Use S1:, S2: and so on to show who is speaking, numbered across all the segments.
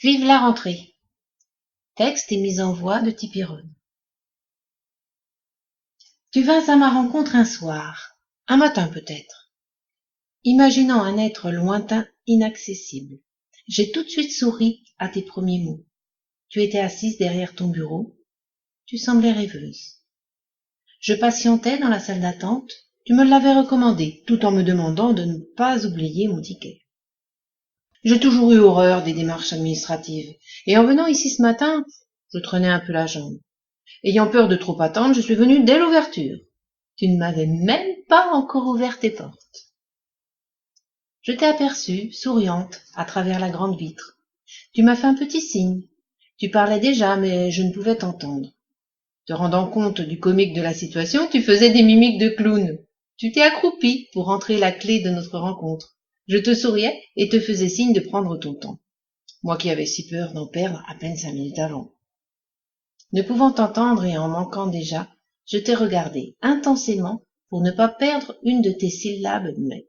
S1: Vive la rentrée. Texte et mise en voix de Tipirone. Tu vins à ma rencontre un soir, un matin peut-être, imaginant un être lointain, inaccessible. J'ai tout de suite souri à tes premiers mots. Tu étais assise derrière ton bureau, tu semblais rêveuse. Je patientais dans la salle d'attente, tu me l'avais recommandé, tout en me demandant de ne pas oublier mon ticket. J'ai toujours eu horreur des démarches administratives, et en venant ici ce matin, je traînais un peu la jambe. Ayant peur de trop attendre, je suis venue dès l'ouverture. Tu ne m'avais même pas encore ouvert tes portes. Je t'ai aperçue, souriante, à travers la grande vitre. Tu m'as fait un petit signe. Tu parlais déjà, mais je ne pouvais t'entendre. Te rendant compte du comique de la situation, tu faisais des mimiques de clown. Tu t'es accroupie pour entrer la clé de notre rencontre. Je te souriais et te faisais signe de prendre ton temps. Moi qui avais si peur d'en perdre à peine 5 minutes avant. Ne pouvant t'entendre et en manquant déjà, je t'ai regardé intensément pour ne pas perdre une de tes syllabes nettes.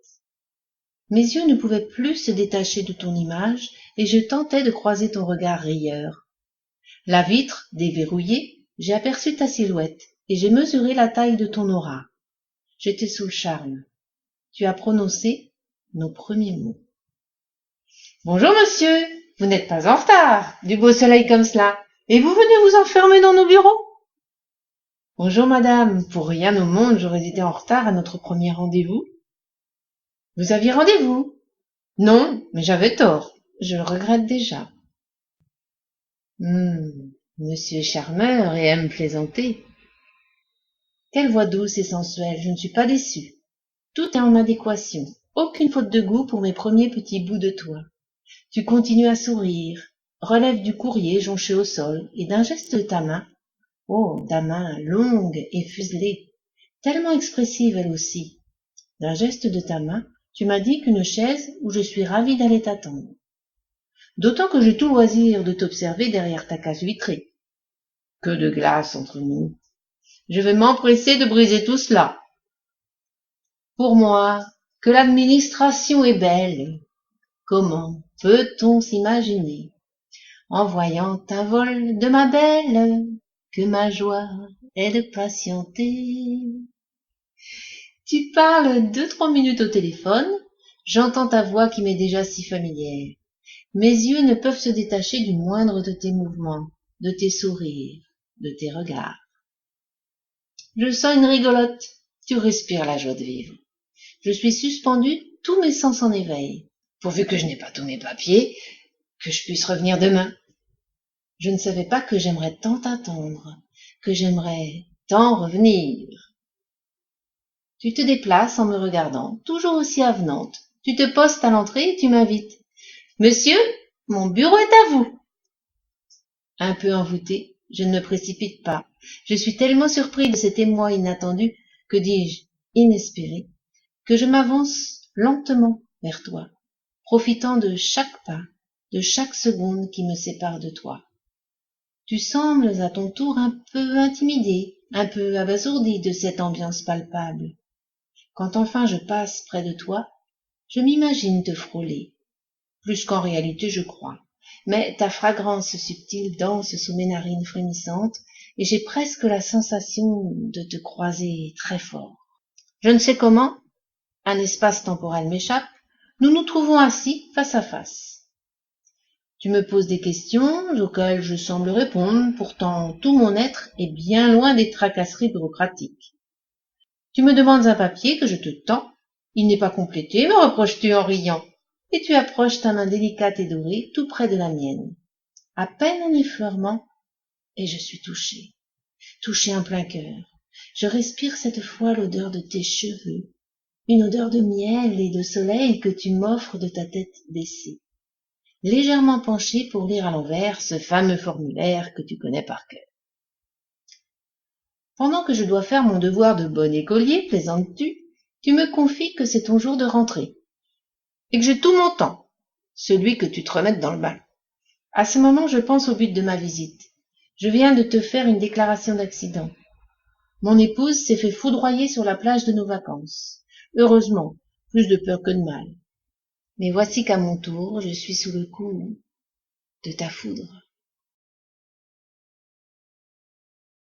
S1: Mes yeux ne pouvaient plus se détacher de ton image et je tentais de croiser ton regard rieur. La vitre déverrouillée, j'ai aperçu ta silhouette et j'ai mesuré la taille de ton aura. J'étais sous le charme. Tu as prononcé nos premiers mots. Bonjour monsieur, vous n'êtes pas en retard, du beau soleil comme cela, et vous venez vous enfermer dans nos bureaux? Bonjour madame, pour rien au monde j'aurais été en retard à notre premier rendez-vous. Vous aviez rendez-vous? Non, mais j'avais tort, je le regrette déjà. Monsieur est charmeur et aime plaisanter. Quelle voix douce et sensuelle, je ne suis pas déçue. Tout est en adéquation, aucune faute de goût pour mes premiers petits bouts de toi. Tu continues à sourire, relèves du courrier jonché au sol et d'un geste de ta main, oh, ta main longue et fuselée, tellement expressive elle aussi, d'un geste de ta main, tu m'as dit qu'une chaise où je suis ravie d'aller t'attendre. D'autant que j'ai tout loisir de t'observer derrière ta cage vitrée. Que de glace entre nous. Je vais m'empresser de briser tout cela. Pour moi, que l'administration est belle. Comment peut-on s'imaginer, en voyant un vol de ma belle, que ma joie est de patienter? Tu parles 2-3 minutes au téléphone, j'entends ta voix qui m'est déjà si familière. Mes yeux ne peuvent se détacher du moindre de tes mouvements, de tes sourires, de tes regards. Je sens une rigolote, tu respires la joie de vivre. Je suis suspendue, tous mes sens en éveil, pourvu que je n'ai pas tous mes papiers, que je puisse revenir demain. Je ne savais pas que j'aimerais tant t'attendre, que j'aimerais tant revenir. Tu te déplaces en me regardant, toujours aussi avenante. Tu te postes à l'entrée et tu m'invites. Monsieur, mon bureau est à vous. Un peu envoûté, je ne me précipite pas. Je suis tellement surpris de cet émoi inattendu, que dis-je, inespéré, que je m'avance lentement vers toi, profitant de chaque pas, de chaque seconde qui me sépare de toi. Tu sembles à ton tour un peu intimidé, un peu abasourdi de cette ambiance palpable. Quand enfin je passe près de toi, je m'imagine te frôler, plus qu'en réalité je crois. Mais ta fragrance subtile danse sous mes narines frémissantes, et j'ai presque la sensation de te croiser très fort. Je ne sais comment, un espace temporel m'échappe, nous nous trouvons assis face à face. Tu me poses des questions auxquelles je semble répondre, pourtant tout mon être est bien loin des tracasseries bureaucratiques. Tu me demandes un papier que je te tends. Il n'est pas complété, me reproches-tu en riant, et tu approches ta main délicate et dorée tout près de la mienne. À peine un effleurement, et je suis touchée en plein cœur. Je respire cette fois l'odeur de tes cheveux, une odeur de miel et de soleil que tu m'offres de ta tête baissée, légèrement penchée pour lire à l'envers ce fameux formulaire que tu connais par cœur. Pendant que je dois faire mon devoir de bon écolier, plaisantes-tu, tu me confies que c'est ton jour de rentrée, et que j'ai tout mon temps, celui que tu te remettes dans le bain. À ce moment, je pense au but de ma visite. Je viens de te faire une déclaration d'accident. Mon épouse s'est fait foudroyer sur la plage de nos vacances. Heureusement, plus de peur que de mal. Mais voici qu'à mon tour, je suis sous le coup de ta foudre.